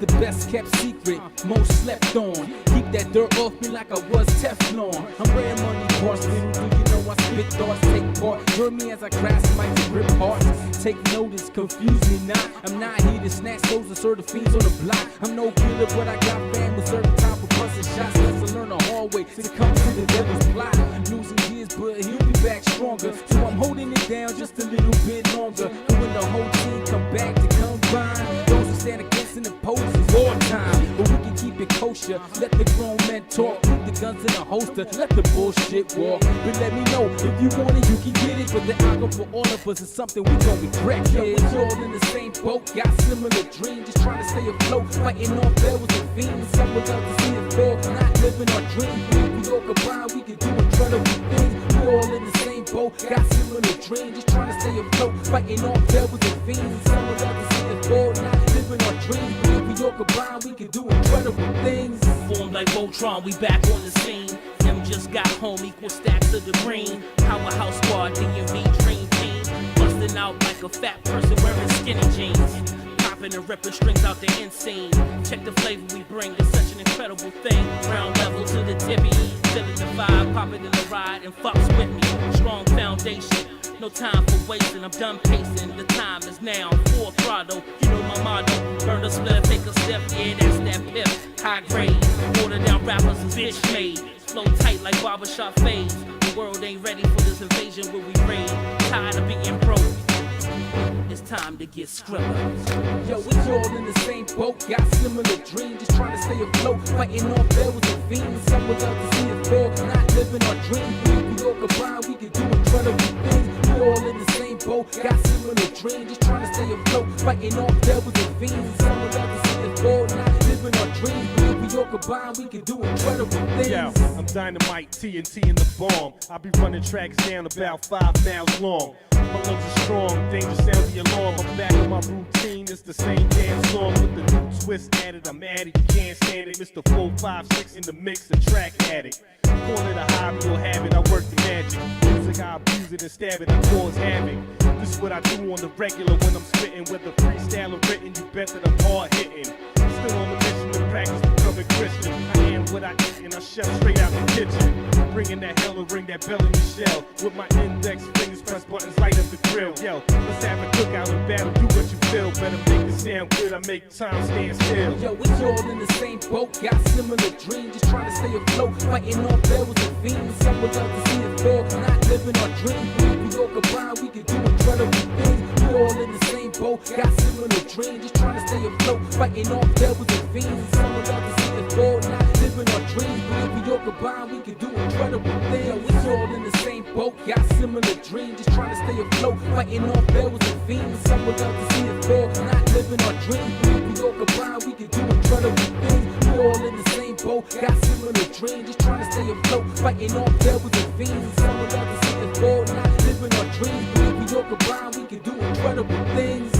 the best kept secret, most slept on. Keep that dirt off me like I was Teflon. I'm rare money, boss, little do you know I spit thoughts, take part. Join me as I crash mics and rip hearts. Take notice, confuse me not. I'm not here to snatch souls and serve the fiends on the block. I'm no killer, but I got fam with certain time for busting shots. Let's learn the hard way to come to the devil's plot. Losing years, but he'll be back stronger. So I'm holding it down just a little bit longer. And when the whole team come back to combine, those who stand against and oppose is wartime. But we can keep it kosher. Let the grown men talk. Keep the guns in a holster. Let the bullshit walk. But let me know if you want it, you can get it. But the outcome for all of us is something we gon' regret. Yo, we're all in the same boat. Got similar dreams. Just trying to stay afloat. Fighting off devils and fiends. Some would love to see it fail. Not living our dreams. If we all combine, we can do incredible things. We're all in the same boat. Got similar dreams. Just trying to stay afloat. Fighting off devils and fiends. Some would love to see it fail. Not living our dreams. If we all combine, we can do incredible things. Formed like Voltron, we back on the scene. Them just got home, equal stacks of the green. Powerhouse squad, DMV dream team. Busting out like a fat person wearing skinny jeans. Popping and ripping strings out the inseam. Check the flavor we bring, it's such an incredible thing. Ground level to the tippy. Feeling the vibe, pop it in the ride and fucks with me. Strong foundation. No time for wasting, I'm done pacing. The time is now, full throttle. You know my motto, burn a split, take a step. Yeah, that's that pip, high grade. Water down rappers is bitch made. Flow tight like barbershop fades. The world ain't ready for this invasion where we raid. Tired of being broke. It's time to get skrilla. Yo, we all in the same boat. Got similar dreams. Just trying to stay afloat. Fighting off devils and fiends. Some would love to see it fail. Not living our dreams. If we all combine, we can do incredible things. All in the same boat, got similar dreams, just trying to stay afloat, fighting off devils and fiends. Some would love to see it fall, not living our dreams. But if we all combine, we can do incredible things. Yo, I'm dynamite, TNT in the bomb. I be running tracks down about 5 miles long. My lungs are strong, danger sounds the alarm. I'm back on my routine, it's the same damn song with the new twist added. I'm at it, you can't stand it. Mr. 456 in the mix, a track addict. Call it a hobby or habit, I work the magic. Music, I abuse it and stab it, I cause havoc. This is what I do on the regular when I'm spitting. Whether freestyle or written, you bet that I'm hard hitting. Still on the mission to practice becoming Christian. I am what I eat and I chef straight out the kitchen. Bringing that hell and ring that bell in the shell. With my index fingers press buttons right up the grill. Yo, let's have a cookout and battle, do what you feel. Better make it sound good, I make time stand still. Yo, we all in the same boat, got similar dreams. Just trying to stay afloat, fighting off devils and fiends. Some would love to see it fail, not living our dreams. If we all combine, we can do incredible things. We all in the same boat, got similar dreams. Just trying to stay afloat, fighting off devils and fiends. Some would love to see it fall, not living our dreams. But if we all combine, we can do incredible things. Yo, we all in the same boat, got similar dreams. Just trying to stay afloat, fighting off devils and fiends. Some would love to see it fall, not living our dreams. But if we all combine, we can do incredible things. We all in the same boat, got similar dreams. Just trying to stay afloat, fighting off devils and fiends. Some would love to see it fall, not living our dreams. But if we all combine, we can do incredible things.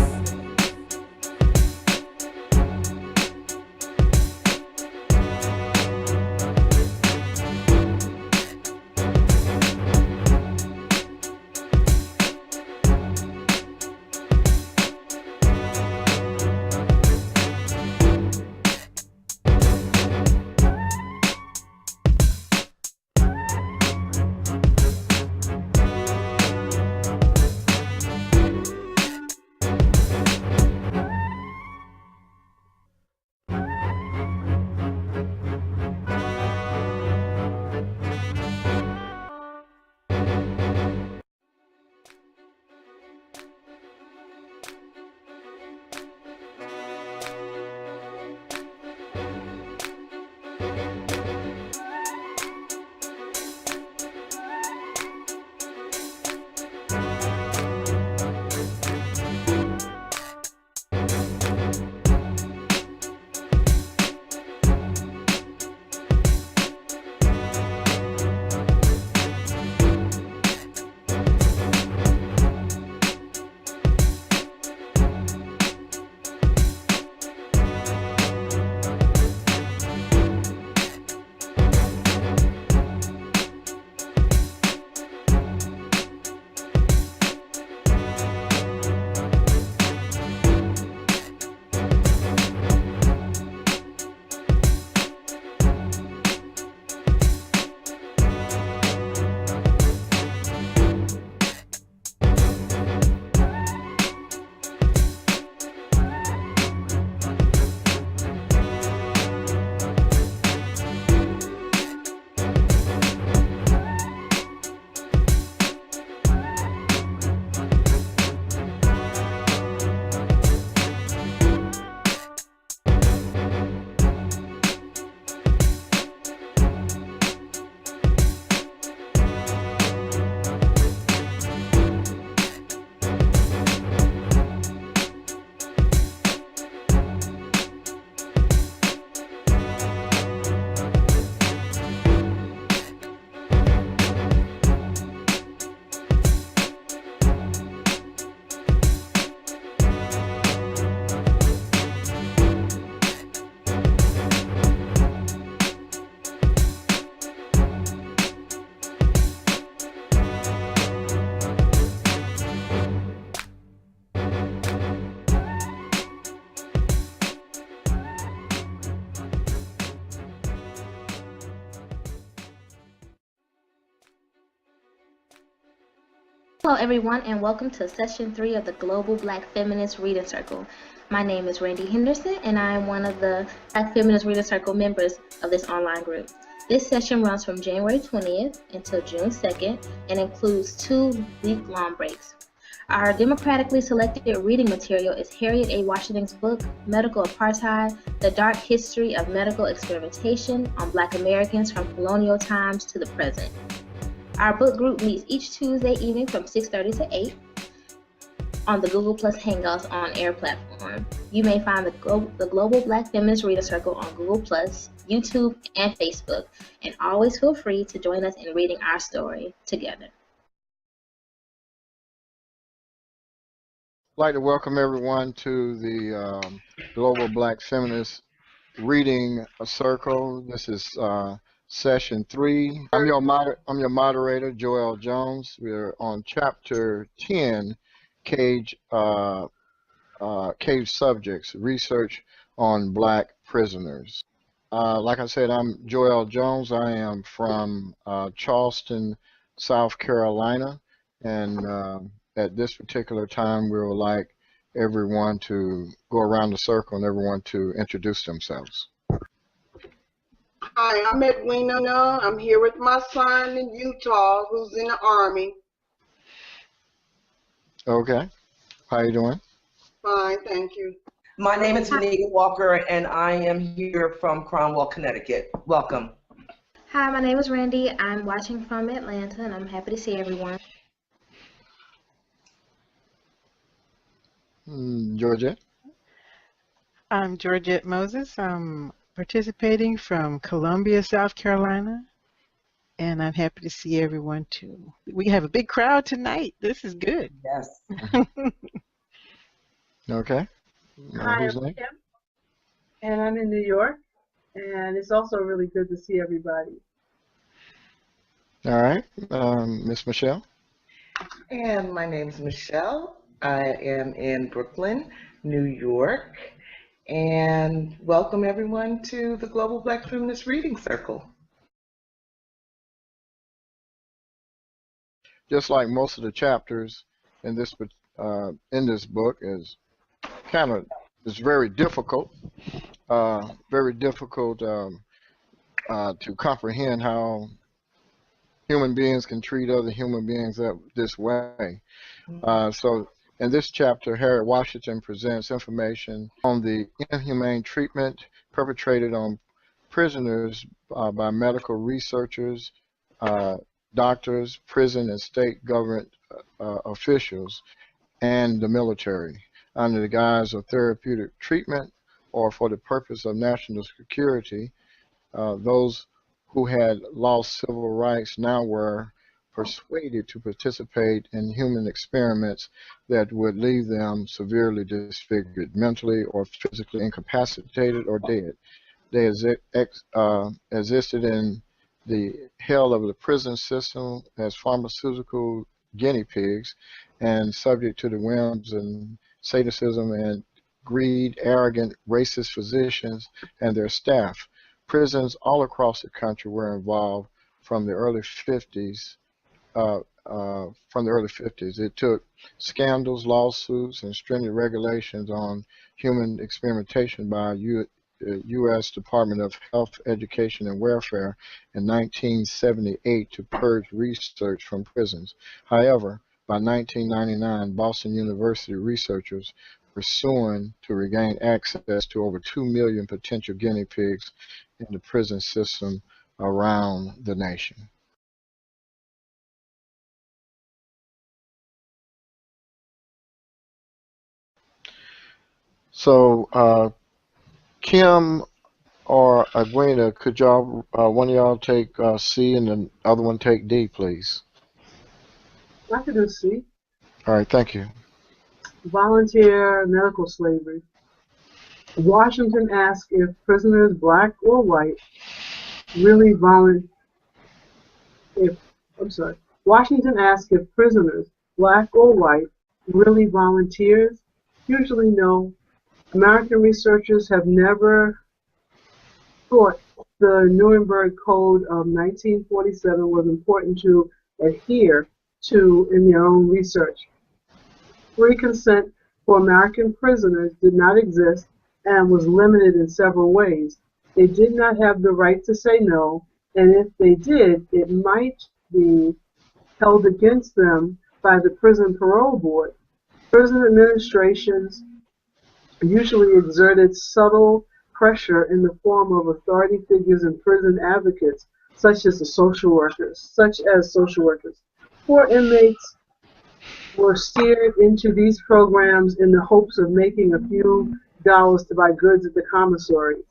Hello everyone and welcome to session 3 of the Global Black Feminist Reading Circle. My name is Randie Henderson and I am one of the Black Feminist Reading Circle members of this online group. This session runs from January 20th until June 2nd and includes 2 week-long breaks. Our democratically selected reading material is Harriet A. Washington's book, Medical Apartheid, The Dark History of Medical Experimentation on Black Americans from Colonial Times to the Present. Our book group meets each Tuesday evening from 6:30 to 8 on the Google Plus Hangouts on Air platform. You may find the Global Black Feminist Reader Circle on Google Plus, YouTube, and Facebook, and always feel free to join us in reading our story together. I'd like to welcome everyone to the Global Black Feminist Reading Circle. This is Session 3. I'm your moderator, Joel Jones. We're on Chapter 10, Cage Subjects, Research on Black Prisoners. Like I said, I'm Joel Jones. I am from Charleston, South Carolina, and at this particular time, we would like everyone to go around the circle and everyone to introduce themselves. Hi, I'm Edwina. I'm here with my son in Utah, who's in the Army. Okay. How you doing? Fine, thank you. My name is Venita Walker, and I am here from Cromwell, Connecticut. Welcome. Hi, my name is Randie. I'm watching from Atlanta, and I'm happy to see everyone. Georgette? I'm Georgette Moses. I'm participating from Columbia, South Carolina, and I'm happy to see everyone too. We have a big crowd tonight. This is good. Yes. Okay. Hi, I'm Kim, and I'm in New York, and it's also really good to see everybody. All right. Miss Michelle? And my name is Michelle. I am in Brooklyn, New York, and welcome everyone to the Global Black Feminist Reading Circle. Just like most of the chapters in this book is very difficult, to comprehend how human beings can treat other human beings this way. So in this chapter, Harriet Washington presents information on the inhumane treatment perpetrated on prisoners by medical researchers, doctors, prison and state government officials, and the military under the guise of therapeutic treatment or for the purpose of national security. Those who had lost civil rights now were persuaded to participate in human experiments that would leave them severely disfigured, mentally or physically incapacitated or dead. They existed in the hell of the prison system as pharmaceutical guinea pigs and subject to the whims and sadism and greed, arrogant, racist physicians and their staff. Prisons all across the country were involved from the early 50s. It took scandals, lawsuits, and stringent regulations on human experimentation by U.S. Department of Health, Education, and Welfare in 1978 to purge research from prisons. However, by 1999, Boston University researchers were suing to regain access to over 2 million potential guinea pigs in the prison system around the nation. So, Kim or Edwina, could y'all, one of y'all take C and the other one take D, please? I could do C. All right, thank you. Volunteer medical slavery. Washington asked if prisoners, black or white, really Washington asked if prisoners, black or white, really volunteers. Usually no. American researchers have never thought the Nuremberg Code of 1947 was important to adhere to in their own research. Free consent for American prisoners did not exist and was limited in several ways. They did not have the right to say no, and if they did, it might be held against them by the prison parole board. Prison administrations usually exerted subtle pressure in the form of authority figures and prison advocates, such as social workers. Poor inmates were steered into these programs in the hopes of making a few dollars to buy goods at the commissary.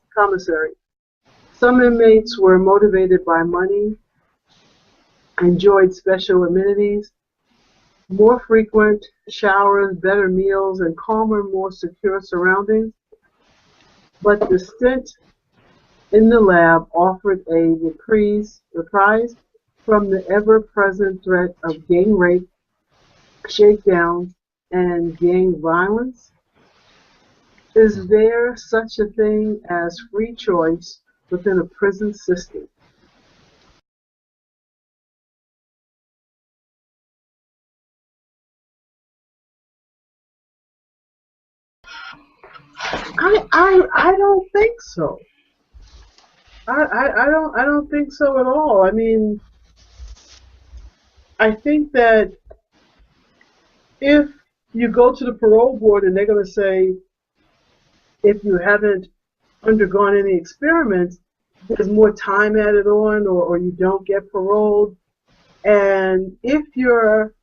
Some inmates were motivated by money, enjoyed special amenities, more frequent showers, better meals, and calmer, more secure surroundings. But the stint in the lab offered a reprise from the ever-present threat of gang rape, shakedowns, and gang violence. Is there such a thing as free choice within a prison system? I don't think so. I don't think so at all. I mean, I think that if you go to the parole board and they're going to say, if you haven't undergone any experiments, there's more time added on, or you don't get paroled. And if you're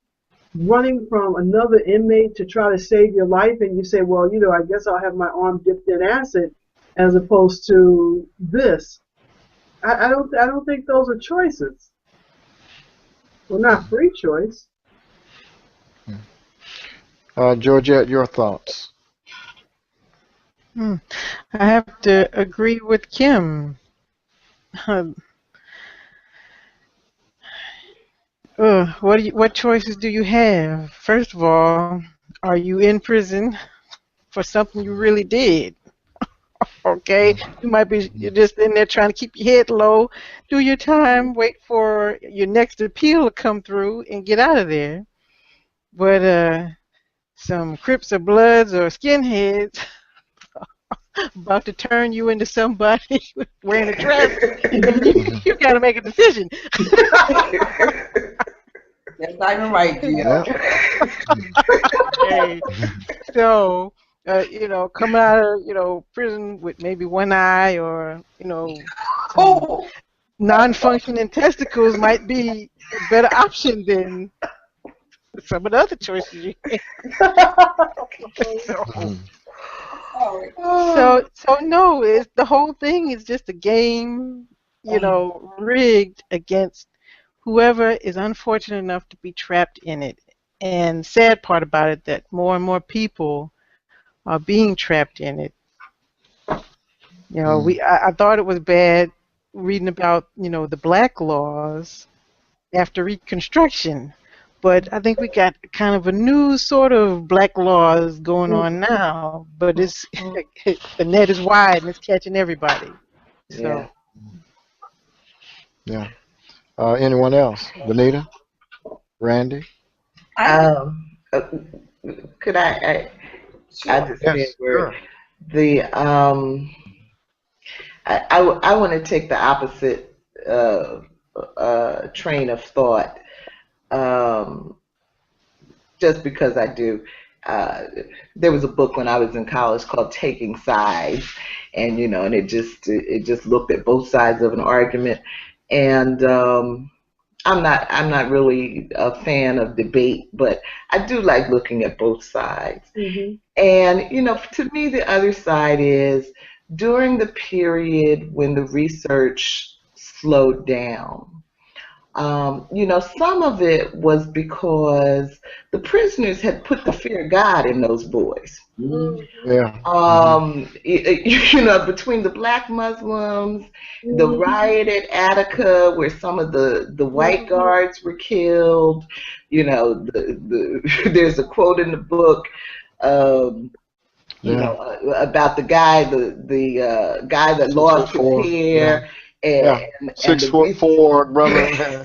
running from another inmate to try to save your life, and you say, well, you know, I guess I'll have my arm dipped in acid as opposed to this. I don't think those are choices. Well, not free choice. Georgette, your thoughts? I have to agree with Kim. What choices do you have? First of all, are you in prison for something you really did? Okay, you're just in there trying to keep your head low, do your time, wait for your next appeal to come through, and get out of there. But some Crips or Bloods or skinheads about to turn you into somebody wearing a dress, and you got to make a decision. That's not even right, Gina. Okay. So, you know, coming out of, you know, prison with maybe one eye or, you know, non-functioning testicles might be a better option than some of the other choices you have. So no, the whole thing is just a game, you know, rigged against whoever is unfortunate enough to be trapped in it. And sad part about it, that more and more people are being trapped in it. You know, I thought it was bad reading about, you know, the black laws after Reconstruction, but I think we got kind of a new sort of black laws going on now, but it's the net is wide and it's catching everybody. So. Yeah. Anyone else? Venita? Randie? Could I just say a word? Sure. I want to take the opposite train of thought, just because I do. There was a book when I was in college called Taking Sides, and you know, and it just looked at both sides of an argument, and I'm not really a fan of debate, but I do like looking at both sides. And you know, to me, the other side is during the period when the research slowed down. You know, some of it was because the prisoners had put the fear of God in those boys. Yeah. You know, between the black Muslims, the riot at Attica, where some of the white guards were killed. You know, there's a quote in the book. You know, about the guy, the guy that lost his hair. And 6'4", brother.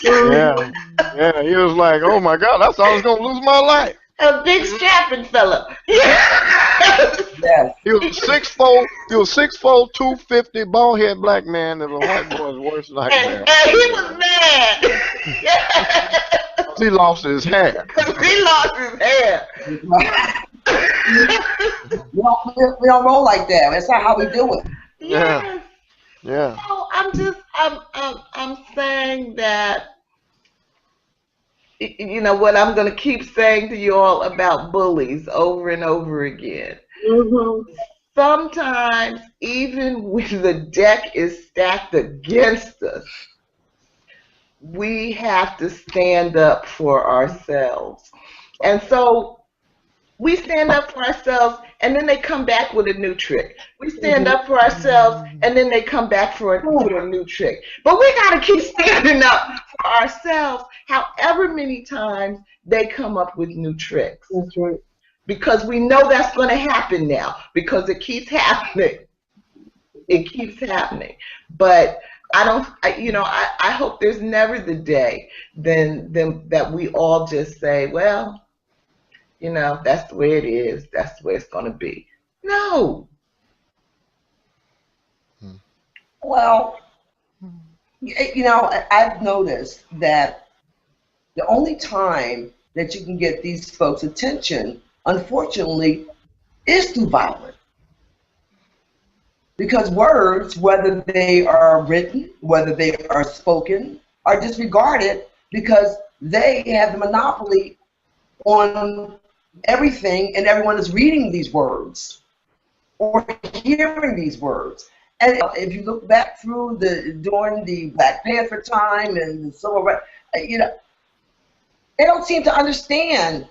Yeah. Yeah. He was like, oh my God, I thought I was gonna lose my life. A big strapping fella. Yes. He was 6'4", 250, bald head black man that a white boy's worst nightmare. And he was mad. He lost his hair. He lost his hair. we don't roll like that. That's not how we do it. Yeah. Yeah. So I'm saying that, you know what, I'm going to keep saying to you all about bullies over and over again. Sometimes, even when the deck is stacked against us, we have to stand up for ourselves. And so we stand up for ourselves, and then they come back with a new trick. We stand up for ourselves, and then they come back with a new trick. But we got to keep standing up for ourselves, however many times they come up with new tricks. That's right. Because we know that's going to happen now, because it keeps happening. It keeps happening. But I hope there's never the day then that we all just say, well, you know, that's the way it is. That's the way it's going to be. No. Well, you know, I've noticed that the only time that you can get these folks' attention, unfortunately, is through violence. Because words, whether they are written, whether they are spoken, are disregarded because they have the monopoly on everything, and everyone is reading these words or hearing these words. And if you look back through during the Black Panther time and the civil rights, you know, they don't seem to understand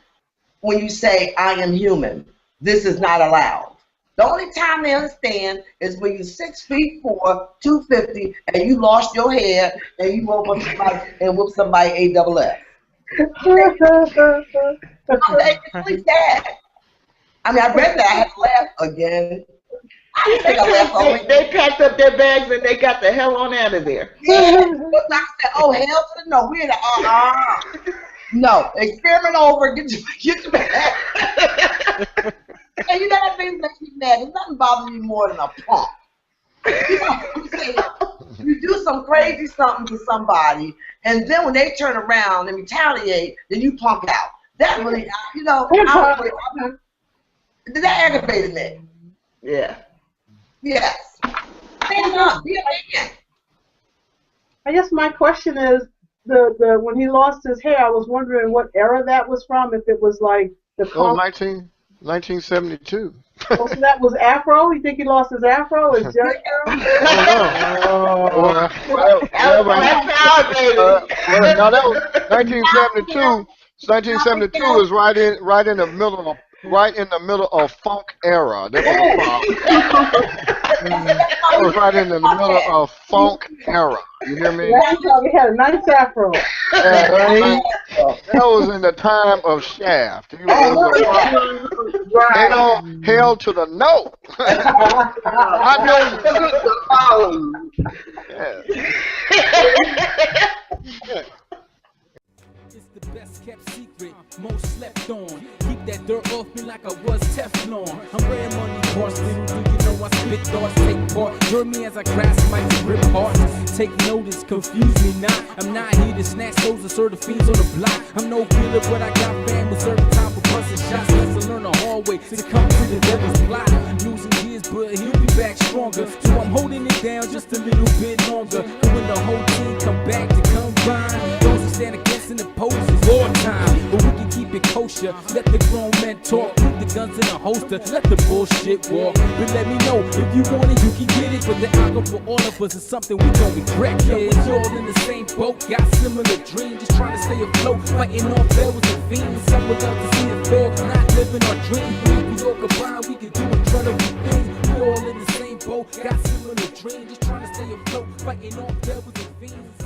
when you say, I am human, this is not allowed. The only time they understand is when you're 6'4", 250, and you lost your hair and you woke up somebody and whooped somebody AFF. It's really sad. I mean, I read that. I had to laugh again. I didn't think I laughed already. They packed up their bags and they got the hell on out of there. Yeah. I said, oh, hell to the no. We're the No, experiment over. Get your bag. And you know that thing makes me mad. There's nothing bothers me more than a punk. You know what I'm saying? You do some crazy something to somebody, and then when they turn around and retaliate, then you punk out. That really, you know, that aggravated me. Yeah. Yes. Stand up. Be a man. I guess my question is, the when he lost his hair, I was wondering what era that was from. If it was like the Oh, 1972. Oh, so that was Afro? You think he lost his Afro? His Jerry curl? No, that was 1972. 1972 is right in the middle of funk era. That was right in the middle of funk era. You hear me? He had a nice Afro. That was in the time of Shaft. Hell to the no. I know. It's the best kept secret, most slept on. Keep that dirt off me like I was Teflon. I'm wearing money parts, little do you know I spit thoughts, take part. Join me as I grasp my grip hearts. Take notice, confuse me not. I'm not here to snatch those assertive fiends on the block. I'm no killer, but I got fam with certain type of busting shots. Let's learn the hard way to come to the devil's plot. Losing years, but he'll be back stronger. So I'm holding it down just a little bit longer. And when the whole team come back to combine, those who stand against and oppose is wartime. But we can keep it kosher. Let the grown men talk. Keep the guns in a holster. Let the bullshit walk. But let me know if you want it, you can get it. But the outcome for all of us is something we don't regret. Yeah, we're all in the same boat. Got similar dreams. Just trying to stay afloat. Fighting off devils and fiends. Some would love to see it fail. Not living our dreams. We all combined. We can do incredible things. We're all in the same boat. Got similar dreams. Just trying to stay afloat. Fighting off devils and fiends.